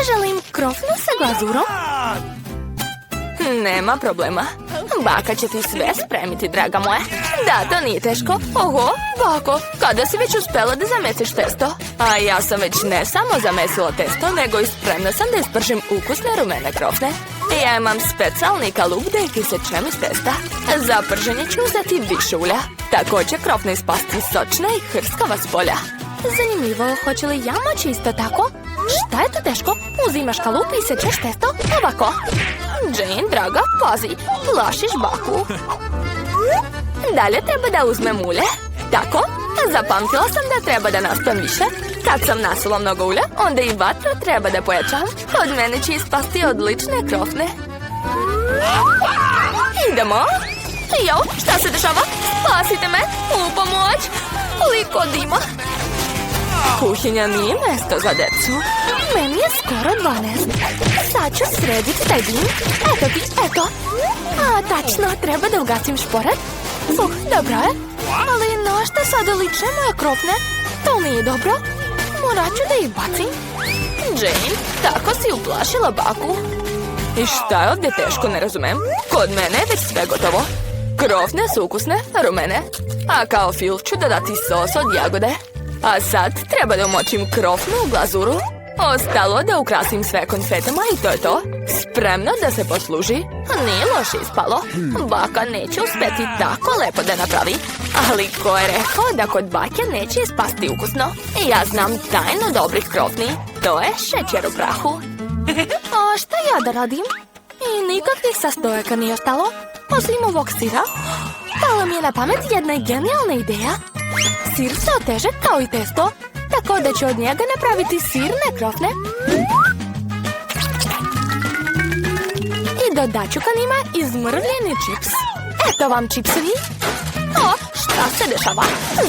Želim krofnu sa glazurom. Nema problema. Baka će ti sve spremiti, draga moja. Da, to nije teško. Oho, bako, kada si već uspela da zamesiš testo? A ja sam već ne samo zamesila testo, nego i spremna sam da ispržim ukusne rumene krofne. Ja imam specijalni kalup da ih isečem iz testa. Za prženje ću uzeti više ulja. Tako će krofne ispasti sočna i hrskava s polja. Zanimljivo, hoće li ja moći isto tako? Šta je to teško? Uzimaš kalup i sečeš testo ovako. Jane, draga, pazi, plašiš baku. Dalje treba da uzmem ulje. Tako, zapamtila sam da treba da naspem više. Kad sam nasula mnogo ulja, onda i vatru treba da pojačam. Od mene će ispasti odlične krofne. Idemo. Jo, šta se dešava? Spasite me, u pomoć. Koliko dima. Kuhinja nije mesto za decu. Meni je skoro 12. Sad ću srediti taj dim. Eto ti, eto. A, tačno, treba da ugasim šporet. Dobro je. Ali na šta sada liče moje krofne? To nije dobro. Morat ću da ih bacim. Jane, tako si uplašila baku. I šta je ovdje teško, ne razumem? Kod mene je već sve gotovo. Krofne su ukusne, rumene. A kao fil ću dodati sos od jagode. A sad treba da umočim krofnu u glazuru. Ostalo da ukrasim sve konfetama i to je to. Spremno da se posluži. Nije loše ispalo. Baka neće uspeti tako lepo da napravi. Ali ko je rekao da kod bake neće ispasti ukusno? Ja znam tajnu dobrih krofni. To je šećer u prahu. A šta ja da radim? I nikakvih sastojaka nije ostalo. Osim ovog sira. Pala mi je na pamet jedna genijalna ideja. Sir se oteže kao i testo, tako da ću od njega napraviti sirne krofne. I dodat ću ka njima izmrvljeni čips. Eto vam čipsevi. O, šta se dešava?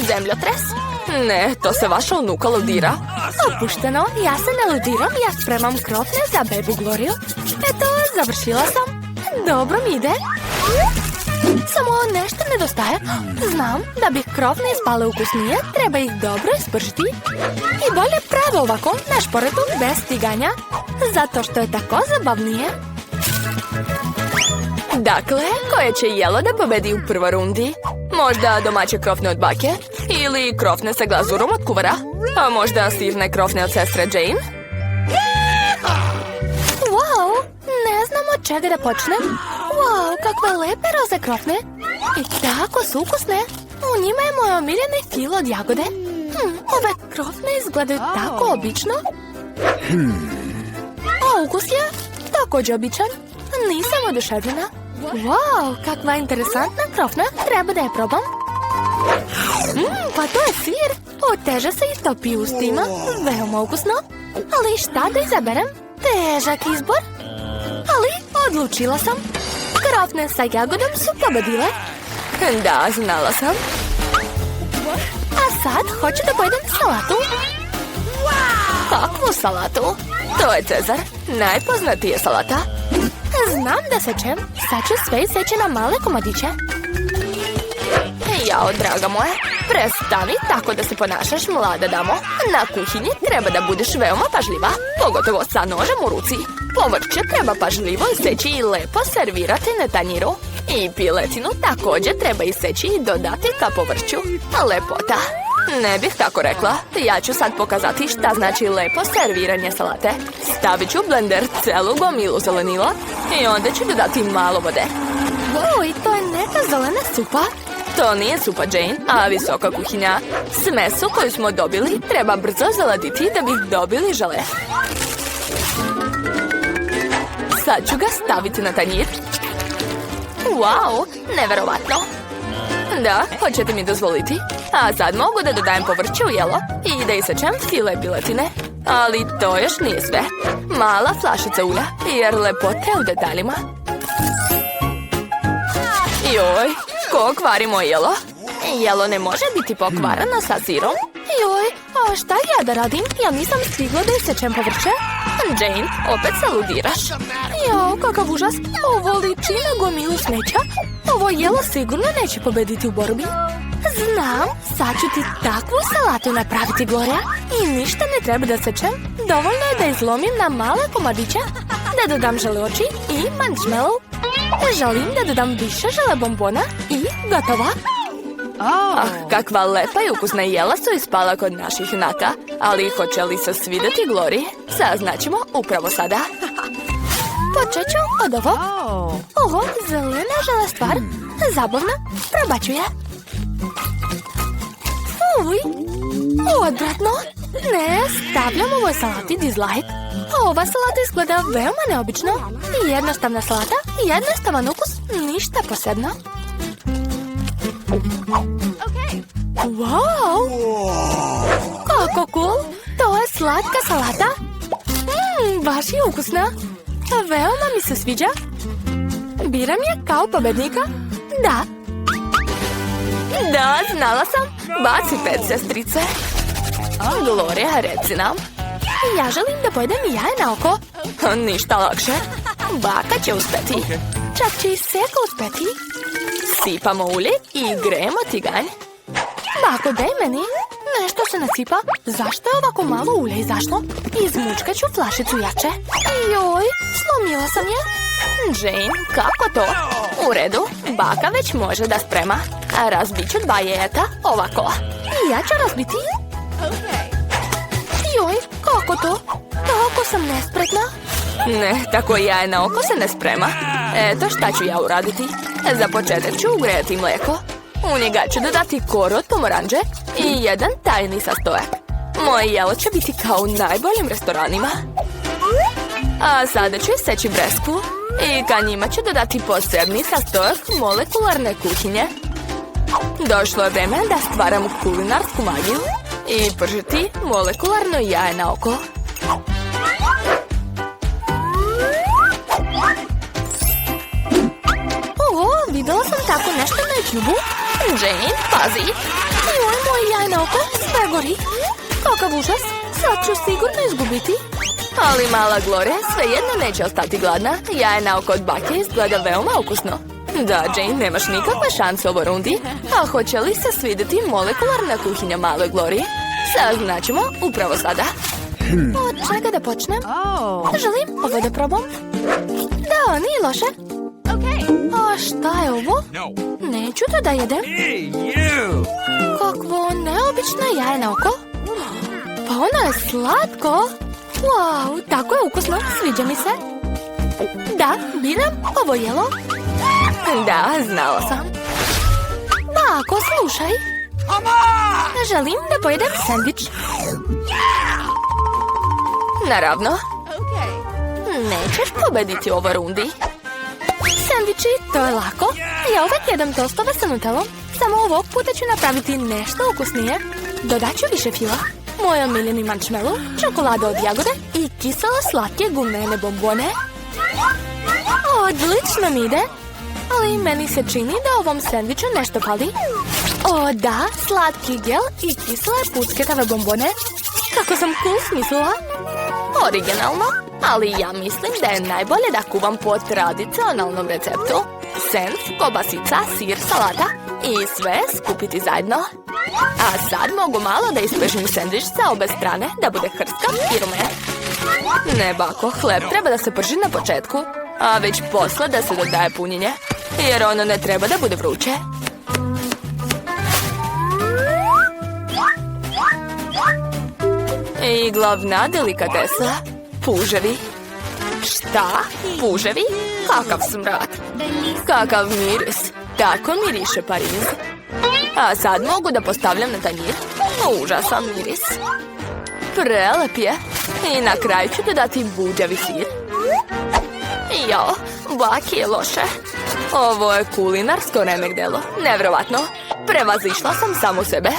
Zemljotres? Ne, to se vaša unuka ludira. Opušteno, ja se ne ludiram, ja spremam krofne za bebu Gloriju. Eto, završila sam. Dobro mi ide. Samo nešto nedostaje. Znam, da bi krofne ispale ukusnije, treba ih dobro ispržiti. I bolje pravo ovako, na šporetu, bez stiganja. Zato što je tako zabavnije. Dakle, koje će jelo da pobedi u prvoj rundi? Možda domaće krofne od bake? Ili krofne sa glazurom od kuvara? A možda sirne krofne od sestre Jane? Wow, ne znam od čega da počnem. Wow, kakve lepe roze krofne. I tako su ukusne. U njima je moj omiljeni fil od jagode. Ove krofne izgledaju tako obično. A ukus je također običan. Nisam oduševljena. Wow, kakva interesantna krofna. Treba da je probam. Pa to je sir. Oteže se i topi u ustima. Veoma ukusno. Ali šta da izaberem? Težak izbor. Ali odlučila sam. Krofne sa jagodom su pobedile. Da, znala sam. A sad hoću da pojedem salatu. Kakvu salatu? To je Cezar, najpoznatija salata. Znam da sečem. Sad ću sve iseći na male komadiće. Jao, draga moja, prestani tako da se ponašaš, mlada damo. Na kuhinji treba da budeš veoma pažljiva, pogotovo sa nožem u ruci. Povrće treba pažljivo iseći i lepo servirati na tanjiru. I piletinu također treba iseći i dodati ka povrću. Lepota. Ne bih tako rekla. Ja ću sad pokazati šta znači lepo serviranje salate. Stavit ću u blender celu gomilu zelenila i onda ću dodati malo vode. Wow, i to je neka zelena supa. To nije supa, Jane, a visoka kuhinja. Smesu koju smo dobili treba brzo zaladiti da bih dobili žele. Sad ću ga staviti na tanjir. Wow, neverovatno. Da, hoćete mi dozvoliti? A sad mogu da dodajem povrće u jelo i da isečem file piletine. Ali to još nije sve. Mala flašica ulja, jer lepote u detaljima. Joj, ko kvari moje jelo? Jelo ne može biti pokvareno sa sirom. Joj, a šta ja da radim? Ja nisam stigla da isečem povrće. Jane, opet se ludiraš. Jao, kakav užas. Ovo liči na gomilu smeća. Ovo jelo sigurno neće pobediti u borbi. Znam, sad ću ti takvu salatu napraviti, Gloria. I ništa ne treba da sečem. Dovoljno je da izlomim na male komadiće, da dodam želuči i marshmallow. Želim da dodam više žele bombona i gotovo. Kakva lepa i ukusna jela su ispala kod naših junaka. Ali hoće li se svidjeti Glori? Saznaćemo upravo sada. Počet ću od ovog. Ovo zelena žela stvar. Zabavna. Probat ću je. Uj, odvratno. Ne, stavljam ovoj salati dislike. Ova salata izgleda veoma neobično. Jednostavna salata, jednostavan ukus, ništa posebno. Wow! Kako cool! To je slatka salata. Baš je ukusna. Veoma mi se sviđa. Biram je kao pobednika. Da. Da, znala sam. Baci 5, sestrice. Gloria, reci nam. Ja želim da pojedem jaje na oko. Ništa lakše. Baka će uspeti. Čak će i Seka uspeti. Sipamo ulje i grejemo tiganj. Bako, daj meni. Nešto se nasipa. Zašto je ovako malo ulja i zašto? Izmučkat ću flašicu jače. Joj, slomila sam je. Jane, kako to? U redu, baka već može da sprema. Razbit ću 2 jajeta ovako. I ja ću razbiti. Joj, kako to? Tako sam nespretna. Ne, tako jaje na oko se ne sprema. Eto šta ću ja uraditi. Za početak ću ugrejati mlijeko. U njega ću dodati koru od pomoranđe i jedan tajni sastojak. Moje jelo će biti kao u najboljim restoranima. A sada ću iseći bresku i ka njima ću dodati posebni sastojak molekularne kuhinje. Došlo je vreme da stvaram kulinarsku magiju i pržiti molekularno jaje na oko. Videla sam tako nešto na YouTube. Jane, pazi. Joj, moje jaje na oko sve gori. Kakav užas. Sad ću sigurno izgubiti. Ali mala Gloria svejedno neće ostati gladna. Jaje na oko od bake izgleda veoma ukusno. Da, Jane, nemaš nikakve šanse u ovoj rundi. A hoće li se svidjeti molekularna kuhinja maloj Gloriji? Saznaćemo upravo sada. Od čega da počnem? Želim ovo da probam. Da, nije loše. A šta je ovo? Neću to da jedem. Kakvo neobično jaje na oko. Pa ono je slatko. Wow, tako je ukusno, sviđa mi se. Da, biram ovo jelo. Da, znala sam. Bako, slušaj. Želim da pojedem sendvič. Naravno. Nećeš pobediti u ovoj rundi. Sendviči, to je lako. Ja uvek jedem tostove sa nutelom. Samo ovog puta ću napraviti nešto ukusnije. Dodat ću više fila, moj omiljeni marshmallow, čokoladu od jagode i kiselo slatke gumene bombone. Odlično mi ide. Ali meni se čini da ovom sendviču nešto fali. O da, slatki gel i kisele pucketave bombone. Kako sam cool smislila. Originalno, ali ja mislim da je najbolje da kuvam po tradicionalnom receptu. Sens, kobasica, sir, salata i sve skupiti zajedno. A sad mogu malo da ispržim sendvič sa obe strane da bude hrskav i rumen. Ne, bako, hleb treba da se prži na početku, a već posle da se dodaje punjenje, jer ono ne treba da bude vruće. I glavna delikatesa, puževi. Šta? Puževi? Kakav smrad. Kakav miris. Tako miriše Pariz. A sad mogu da postavljam na tanjir. Užasan miris. Prelep je. I na kraju ću dodati buđavi sir. Jo, baki je loše. Ovo je kulinarsko remek delo. Nevjerovatno. Prevazišla sam samu sebe.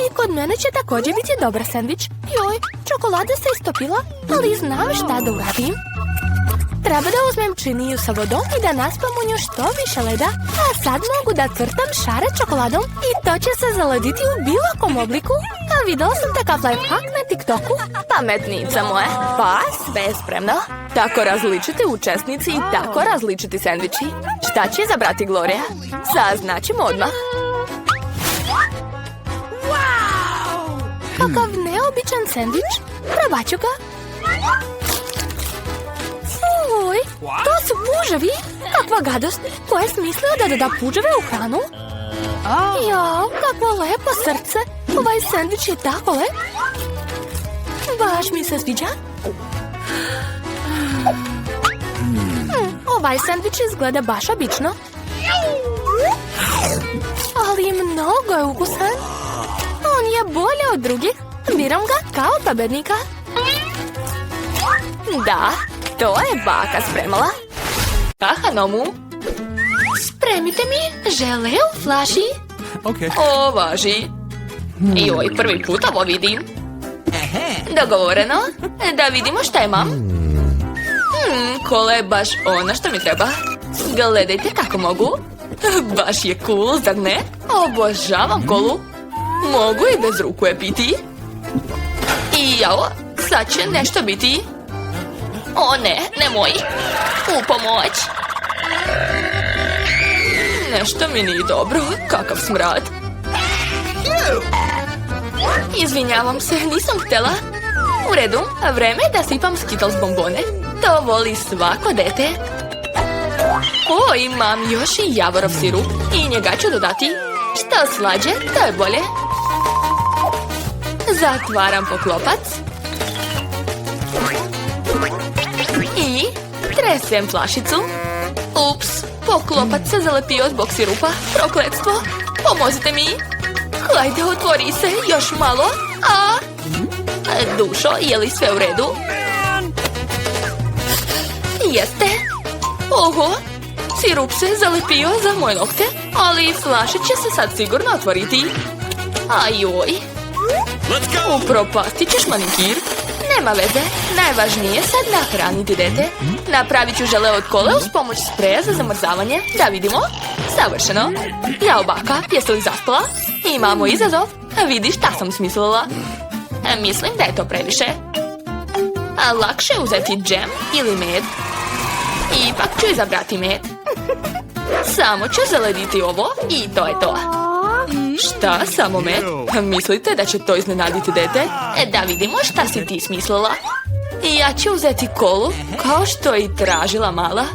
I kod mene će također biti dobar sendvič. Joj, čokolada se istopila, ali znam šta da uradim. Treba da uzmem činiju sa vodom i da naspam u nju što više leda. A sad mogu da crtam šare čokoladom i to će se zalediti u bilo kom obliku. A videla sam takav lifehack na TikToku. Pametnica moja. Pa, sve je spremno. Tako različiti učesnici i tako različiti sendviči. Šta će izabrati Gloria? Saznaćemo odmah. Kakav neobičan sendvič. Probat ću ga. Oj, to su puževi. Kakva gadost. Ko je smislio da doda puževe u hranu? Jao, kakvo lepo srce. Ovaj sendvič je tako lep. Baš mi se sviđa. Ovaj sendvič izgleda baš obično. Ali mnogo je ukusan. On je bolje od drugih. Biram ga kao pobednika. Da, to je baka spremala. Aha, Nomu. Spremite mi žele u flaši. O, važi. Joj, prvi put ovo vidim. Dogovoreno. Da vidimo šta imam. Kola je baš ono što mi treba. Gledajte kako mogu. Baš je cool, zar ne? Obožavam kolu. Mogu i bez ruku je piti. I jao, sad će nešto biti. O ne, nemoj. U pomoć. Nešto mi nije dobro. Kakav smrad. Izvinjavam se, nisam htjela. U redu, vreme je da sipam Skittles bombone. To voli svako dete. O, imam još i javorov sirup. I njega ću dodati. Što slađe, to je bolje. Zatvaram poklopac. I tresem flašicu. Ups, poklopac se zalepio zbog sirupa. Prokletstvo. Pomozite mi. Hajde, otvori se, još malo. Dušo, je li sve u redu? Jeste. Oho, sirup se zalepio za moje nokte, ali flašić će se sad sigurno otvoriti. Ajoj. Upropastit ćeš manikir. Nema veze, najvažnije je sad nahraniti dete. Napravit ću žele od kole uz pomoć spreja za zamrzavanje. Da vidimo. Savršeno. Jao, baka, jesi li zaspala? Imamo izazov. Vidi šta sam smislila. Mislim da je to previše. Lakše je uzeti džem ili med. Ipak ću izabrati med. Samo ću zalediti ovo i to je to. Šta, samo med? Mislite da će to iznenaditi dete? Da vidimo šta si ti smislila. Ja ću uzeti kolu kao što i tražila mala.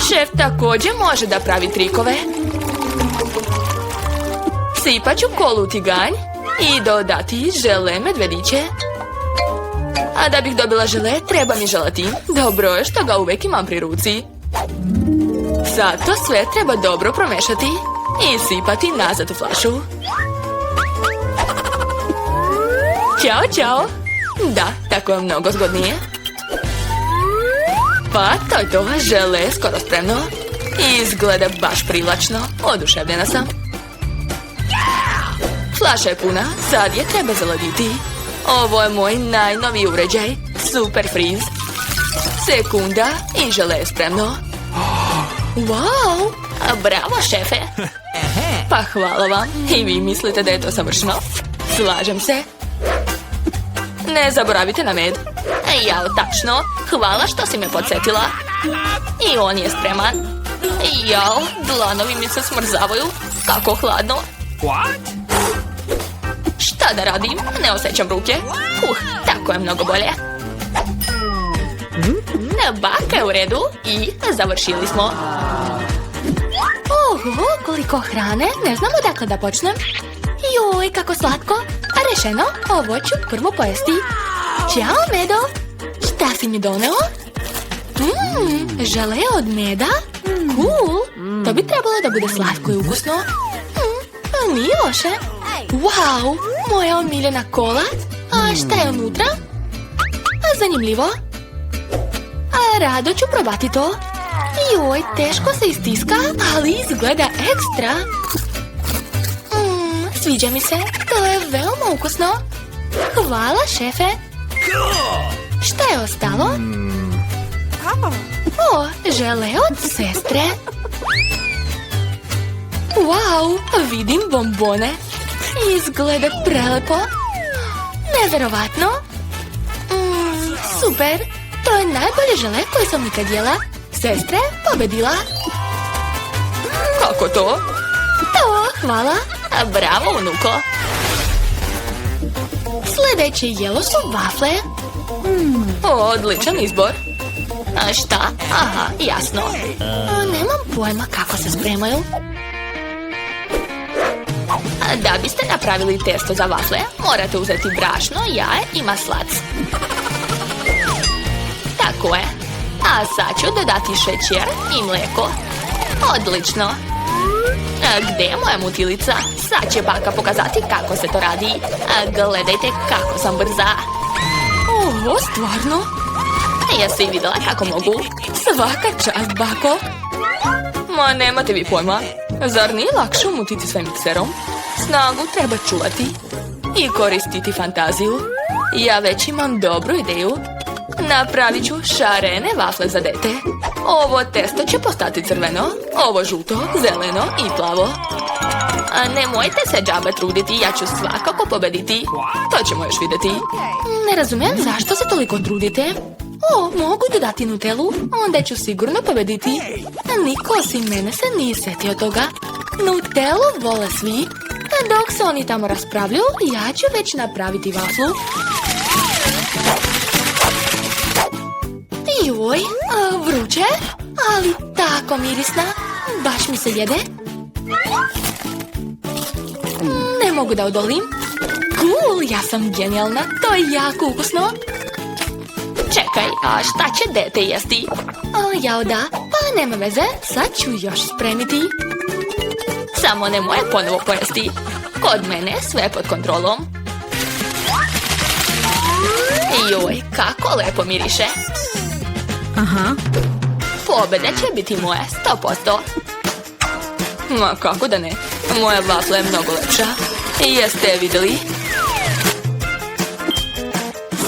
Šef također može da pravi trikove. Sipat ću kolu u tiganj i dodati žele medvediće. A da bih dobila žele, treba mi želatin. Dobro je što ga uvijek imam pri ruci. Sad to sve treba dobro promešati i sipati nazad u flašu. Ćao, čao. Da, tako je mnogo zgodnije. Pa to je to, žele je skoro spremno. Izgleda baš privlačno, oduševljena sam. Flaša je puna, sad je treba zaladiti. Ovo je moj najnoviji uređaj, Super Freeze. Sekunda i žele je spremno. Wow, bravo šefe. Pa hvala vam, i vi mislite da je to savršeno? Slažem se. Ne zaboravite na med. Jao, tačno, hvala što si me podsjetila. I on je spreman. Jao, dlanovi mi se smrzavaju, kako hladno. Šta da radim? Ne osjećam ruke. Tako je mnogo bolje. Baka je u redu i završili smo. Oho, koliko hrane. Ne znam odakle da počnem. Joj, kako slatko. Rešeno, ovo ću prvo pojesti. Ćao, medo. Šta si mi doneo? Žele od meda? Cool. To bi trebalo da bude slatko i ukusno. Nije loše. Wow, moja omiljena kola. A šta je unutra? Zanimljivo. Rado ću probati to. Joj, teško se istiska, ali izgleda ekstra. Sviđa mi se, to je veoma ukusno. Hvala, šefe. Šta je ostalo? O, žele od sestre. Wow, vidim bombone. Izgleda prelepo. Neverovatno. Super. To je najbolje žele koje sam nikad jela. Sestre, pobedila. Kako to? To, hvala. Bravo, unuko. Sljedeće jelo su vafle. Odličan izbor. A šta? Aha, jasno. Nemam pojma kako se spremaju. Da biste napravili testo za vafle, morate uzeti brašno, jaje i maslac. Tako je. A sad ću dodati šećer i mlijeko. Odlično. Gdje je moja mutilica? Sad će baka pokazati kako se to radi. Gledajte kako sam brza. Ovo, stvarno? Jesi vidjela kako mogu? Svaka čast, bako. Ma nemate vi pojma. Zar nije lakše umutiti sve mikserom? Snagu treba čuvati i koristiti fantaziju. Ja već imam dobru ideju. Napravit ću šarene vafle za dete. Ovo testo će postati crveno, ovo žuto, zeleno i plavo. A nemojte se džabe truditi, ja ću svakako pobediti. To ćemo još vidjeti. Ne razumijem zašto se toliko trudite. Mogu dodati Nutellu, onda ću sigurno pobediti. Niko osim mene se nije sjetio toga. Nutellu vole svi. Dok se oni tamo raspravljaju, ja ću već napraviti vaflu. Joj, vruće, ali tako mirisna. Baš mi se jede. Ne mogu da odolim. Cool, ja sam genijalna. To je jako ukusno. Čekaj, a šta će dete jesti? Jao da, pa nema veze, sad ću još spremiti. Samo nemoj ponovo pojesti. Kod mene sve pod kontrolom. Joj, kako lepo miriše. Aha. Pobjeda će biti moja, 100%. Ma kako da ne, moja vafla je mnogo lepša. Jeste je vidjeli?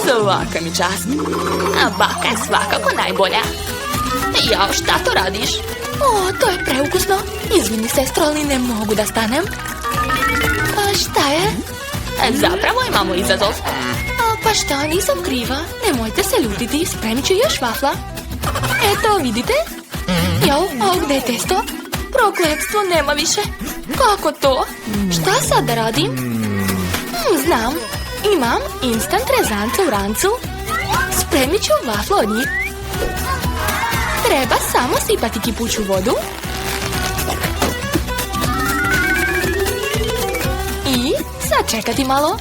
Svaka mi čast. A baka je svakako najbolja. Jao, šta to radiš? To je preukusno. Izvini, sestro, ali ne mogu da stanem. Šta je? Zapravo imamo izazov. Pa šta, nisam kriva. Nemojte se ljutiti, spremit ću još vafla. Eto, vidite? Jao, gdje je testo? Prokletstvo, nema više. Kako to? Šta sad da radim? Znam. Imam instant rezance u rancu. Spremit ću vaflu od njih. Treba samo sipati kipuću vodu. I sad čekati malo.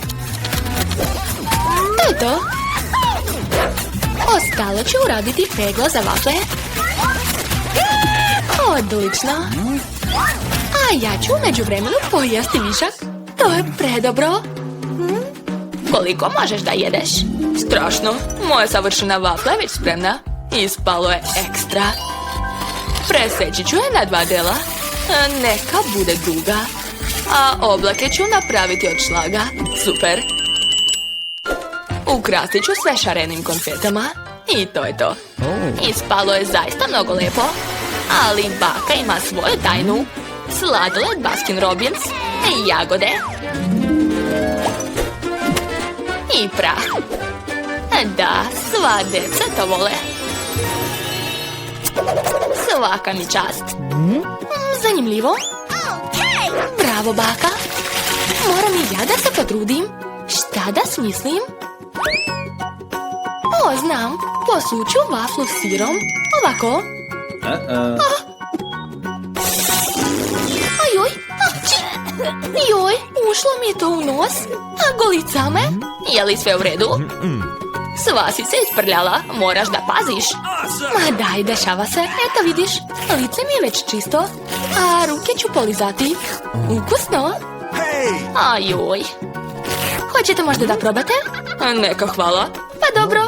To je to. Ostalo ću uraditi peglo za vafle. Odlično. A ja ću u međuvremenu pojesti višak. To je predobro. Koliko možeš da jedeš? Strašno. Moja savršena vafla je već spremna. Ispalo je ekstra. Preseći ću je na 2 dela. Neka bude duga. A oblake ću napraviti od šlaga. Super. Ukrasit ću sve šarenim konfetama. I to je to. Ispalo je zaista mnogo lepo. Ali baka ima svoju tajnu. Sladoled Baskin Robbins. Jagode. I prah. Da, sva deca to vole. Svaka mi čast. Zanimljivo. Bravo, baka. Moram i ja da se potrudim. Šta da smislim? Znam. Posuću vaflu s sirom. Ovako. Ajoj. Joj, ušlo mi je to u nos. Golica me. Je li sve u redu? Sva si se isprljala. Moraš da paziš. Ma daj, dešava se. Eto vidiš. Lice mi je već čisto. A ruke ću polizati. Ukusno. Ajoj. Hoćete možda da probate? Neka, hvala. Pa dobro.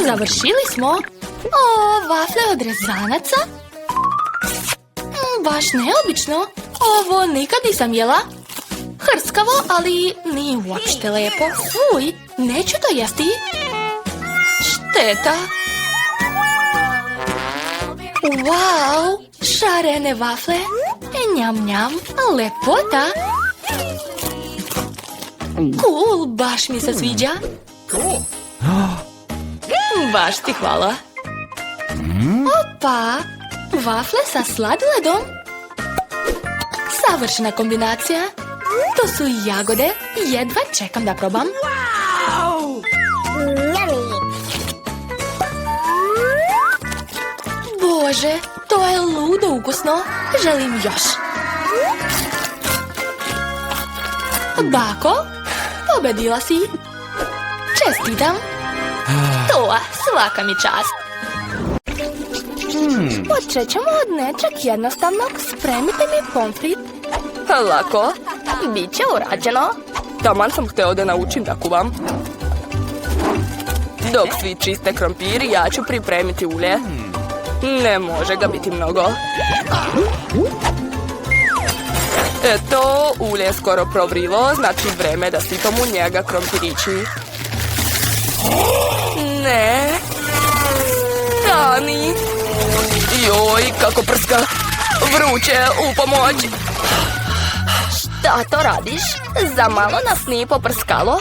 Završili smo. Vafle od rezanaca. Baš neobično. Ovo nikad nisam jela. Hrskavo, ali nije uopšte lepo. Fuj, neću to jesti. Šteta. Wow, šarene vafle. Njam, njam, lepota. Cool, baš mi se sviđa. Baš ti hvala. Opa, vafle sa sladoledom. Savršena kombinacija. To su jagode. Jedva čekam da probam. Bože, to je ludo ukusno. Želim još. Bako, pobedila si. Čestitam. To, svaka mi čast. Počet ćemo od nečeg jednostavnog. Spremite mi pomfrit. Lako. Biće urađeno. Taman sam hteo da naučim da kuvam. Dok svi čiste krompir, ja ću pripremiti ulje. Ne može ga biti mnogo. Eto, ulje je skoro provrilo, znači vreme da sipam u njega krompirići. Ne. Stani. Joj, kako prska. Vruće, u pomoć. Šta to radiš? Za malo nas nije poprskalo.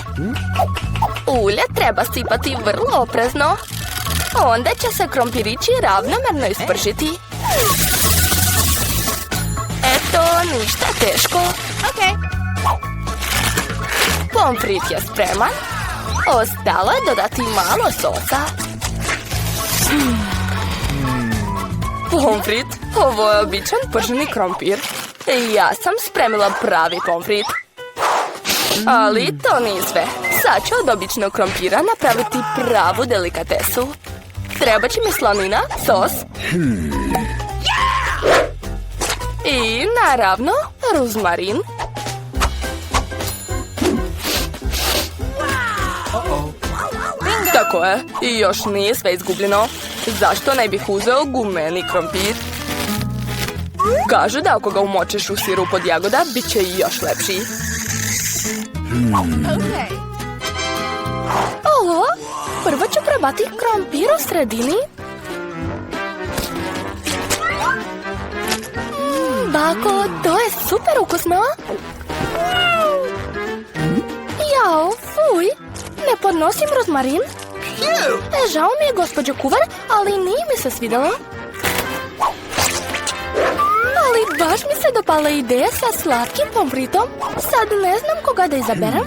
Ulje treba sipati vrlo oprezno. Onda će se krompirići ravnomerno ispržiti. Eto, ništa teško. Pomfrit je spreman. Ostalo je dodati malo sosa. Pomfrit? Ovo je običan prženi krompir. Ja sam spremila pravi pomfrit. Ali to nije sve. Sad ću od običnog krompira napraviti pravu delikatesu. Treba će mi slanina, sos. I naravno ruzmarin. Tako je. I još nije sve izgubljeno. Zašto ne bih uzeo gumeni krompir? Kažu da ako ga umočeš u sirup od jagoda, bit će i još lepši. Ovo, prvo ću probati krompir u sredini. Bako, to je super ukusno. Jao, fuj, ne podnosim rozmarin. Žao mi je, gospođo kuvar, ali nije mi se svidjelo. Ali baš mi se dopala ideja sa slatkim pomfritom. Sad ne znam koga da izaberem.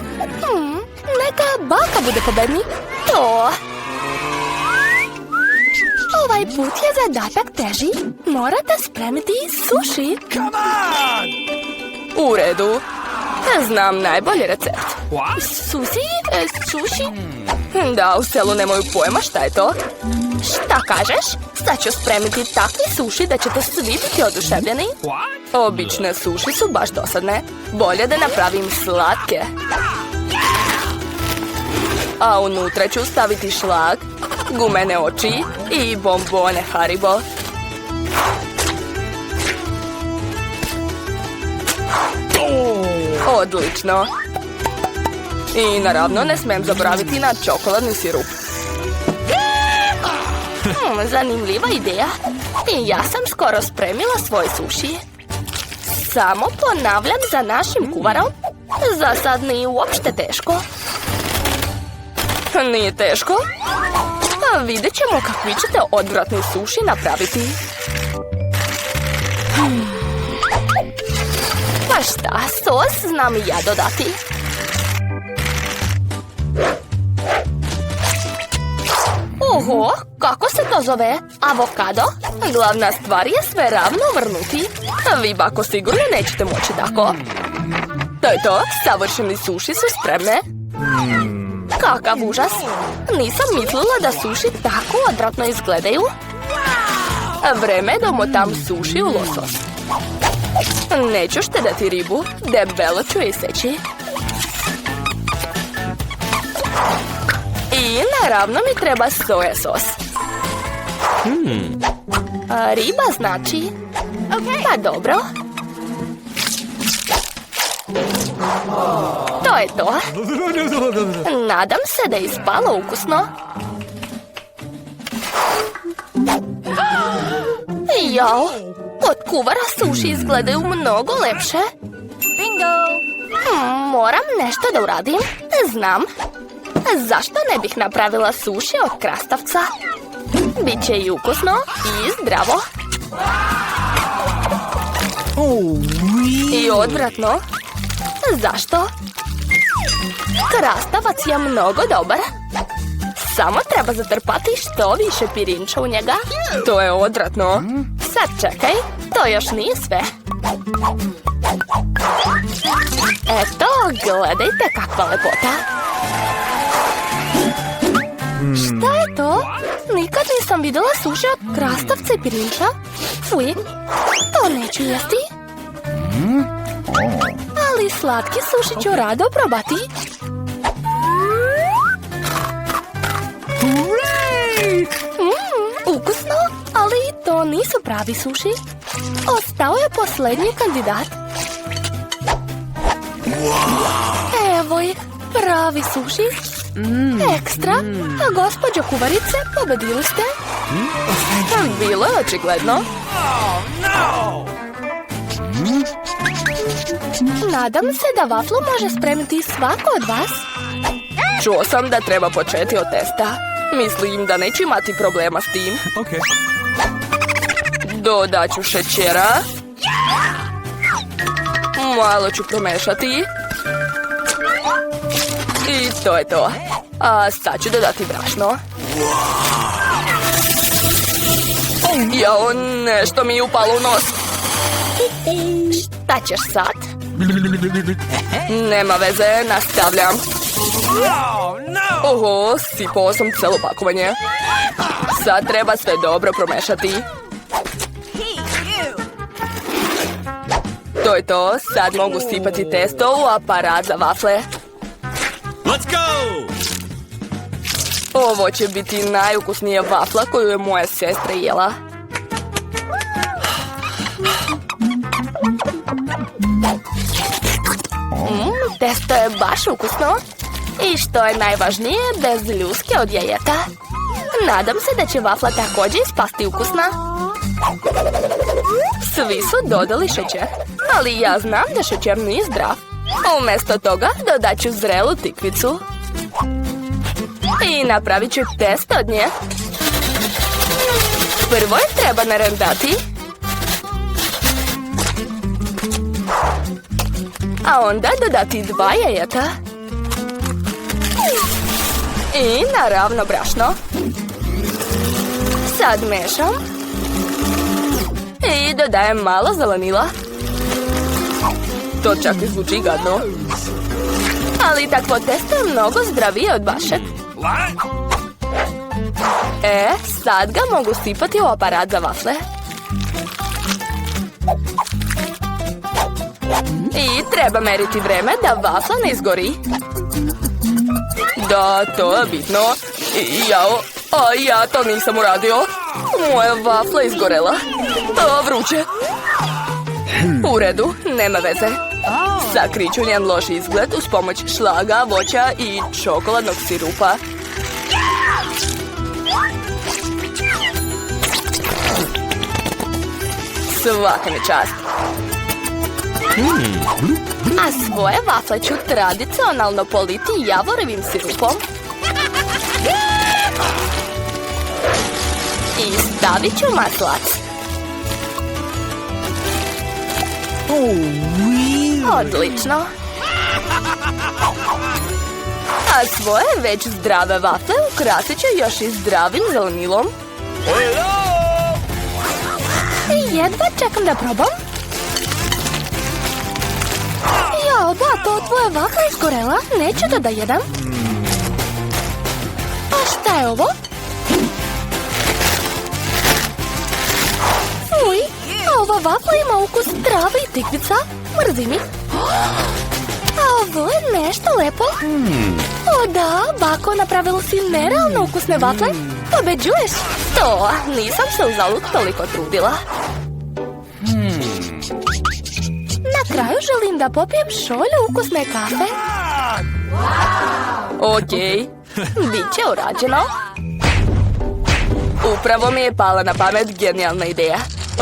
Neka baka bude pobednik. To. Ovaj put je zadatak teži. Morate spremiti suši. U redu. Znam najbolji recept. Suši? Da, u selu nemaju pojma šta je to. Šta kažeš? Sad ću spremiti takvi suši da ćete svi biti oduševljeni. Obične suši su baš dosadne. Bolje da napravim slatke. A unutra ću staviti šlag, gumene oči i bombone Haribo. Odlično. I naravno ne smijem zaboraviti na čokoladni sirup. Zanimljiva ideja. I ja sam skoro spremila svoj suši. Samo ponavljam za našim kuvarom. Za sad nije uopšte teško. Nije teško? Vidjet ćemo kakvi ćete odvratni suši napraviti. Pa šta, sos znam i ja dodati. Oho, kako se to zove? Avokado? Glavna stvar je sve ravno vrnuti. Vi, bako, sigurno nećete moći tako. To je to, savršeni suši su spremne. Kakav užas! Nisam mislila da suši tako odvratno izgledaju. Vreme da umotam suši u losos. Neću štedati ribu, debelo ću je iseći. I naravno mi treba soja sos. Riba znači? Pa dobro. To je to. Nadam se da je ispalo ukusno. Jao, od kuvara suši izgledaju mnogo lepše. Moram nešto da uradim. Znam. Zašto ne bih napravila suši od krastavca? Biće i ukusno i zdravo. I odvratno. Zašto? Krastavac je mnogo dobar. Samo treba zatrpati što više pirinča u njega. To je odvratno. Sad čekaj, to još nije sve. Eto, gledajte kakva lepota. Šta je to? Nikad nisam vidjela suši od krastavca i pirinča. Fuj, to neću jesti. Ali slatki suši ću rado probati. Ukusno, ali to nisu pravi suši. Ostao je posljednji kandidat. Evo ih, pravi suši. Ekstra, a gospođo kuvarice, pobedili ste. Bilo je očigledno. Nadam se da vaflu može spremiti svako od vas. Čuo sam da treba početi od testa. Mislim da neću imati problema s tim. Dodat ću šećera. Malo ću promešati. I to je to. A sad ću dodati brašno. Jao, nešto mi je upalo u nos. Šta ćeš sad? Nema veze, nastavljam. Oho, sipao sam celo pakovanje. Sad treba sve dobro promešati. To je to, sad mogu sipati testo u aparat za vafle. Let's go! Ovo će biti najukusnija vafla koju je moja sestra jela. Testo je baš ukusno. I što je najvažnije, bez ljuske od jajeta. Nadam se da će vafla također ispasti ukusna. Svi su dodali šećer, ali ja znam da šećer nije zdrav. Umjesto toga dodat ću zrelu tikvicu. I napravit ću testo od nje. Prvo je treba narandati. A onda dodati 2 jajeta. I naravno brašno. Sad mešam. I dodajem malo zelenila. To čak i zvuči gadno. Ali takvo testo je mnogo zdravije od vašeg. Sad ga mogu sipati u aparat za vafle. I treba meriti vreme da vafla ne izgori. Da, to je bitno. Ja to nisam uradio. Moja vafla izgorela. Vruće. U redu, nema veze. Sakrit ću njen loš izgled uz pomoć šlaga, voća i čokoladnog sirupa. Svaka mi čast. A svoje vafle ću tradicionalno politi javorevim sirupom. I stavit ću maslac. Odlično. A svoje već zdrave vafle ukrasit ću još i zdravim zelenilom. Jedva čekam da probam. Jao, da, to tvoja vafla izgorela. Neću da jedam. A šta je ovo? Uj, a ova vafla ima ukus trave i tikvica. Mrzim ih. A ovo je nešto lepo. O da, bako, napravila si nerealno ukusne vafle. Pobeđuješ. To, nisam se uzalud toliko trudila. Na kraju želim da popijem šolju ukusne kafe. Okej, bit će urađeno. Upravo mi je pala na pamet genijalna ideja.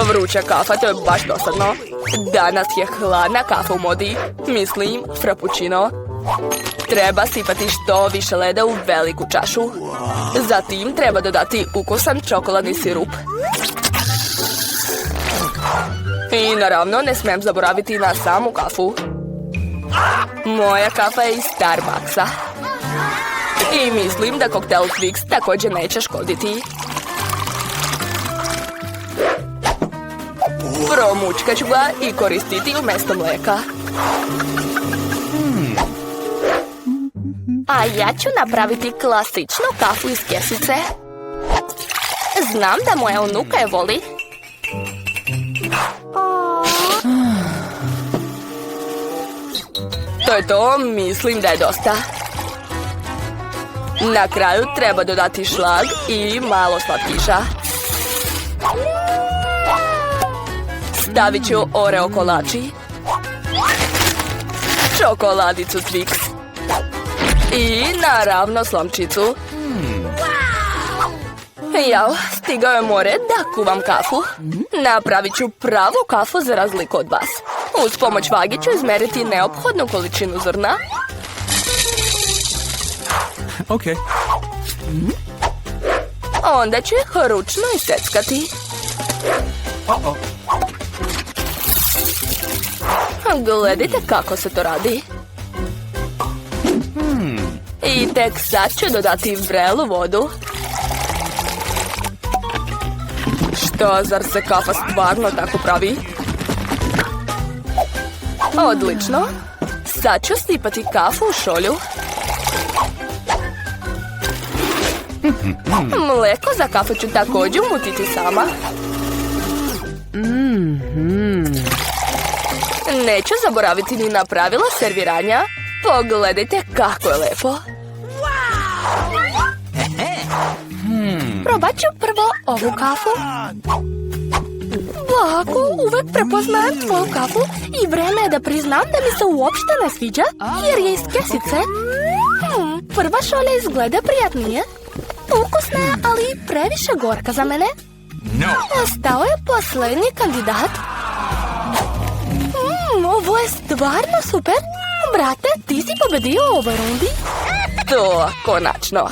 Vruća kafa, to je baš dosadno. Danas je hladna kafa u modi. Mislim, frappuccino. Treba sipati što više leda u veliku čašu. Zatim treba dodati ukusan čokoladni sirup. I naravno ne smijem zaboraviti na samu kafu. Moja kafa je iz Starbucksa. I mislim da koktel Twix također neće škoditi. Promučkat ću ga i koristiti umjesto mlijeka. A ja ću napraviti klasičnu kafu iz kesice. Znam da moja unuka je voli. To je to, mislim da je dosta. Na kraju treba dodati šlag i malo slatkiša. Stavit ću Oreo kolači, čokoladicu Twix i naravno slomčicu. Jao, stigao je more da kuvam kafu. Napravit ću pravu kafu za razliku od vas. Uz pomoć vage ću izmeriti neophodnu količinu zrna. Okay. Onda ću ih ručno iseckati. Gledajte kako se to radi. I tek sad ću dodati vrelu vodu. Što, zar se kafa stvarno tako pravi? Odlično. Sad ću sipati kafu u šolju. Mlijeko za kafu ću također umutiti sama. Neću zaboraviti ni na pravila serviranja. Pogledajte kako je lepo. Probat ću prvo ovu kafu. Lako, uvek prepoznajem tvoju kafu i vreme je da priznam da mi se uopšte ne sviđa, jer je iz kesice. Prva šolja izgleda prijatnije. Ukusna je, ali previše gorka za mene. Ostao je posljednji kandidat. Ovo je stvarno super. Brate, ti si pobedio u ovoj rundi. To, konačno.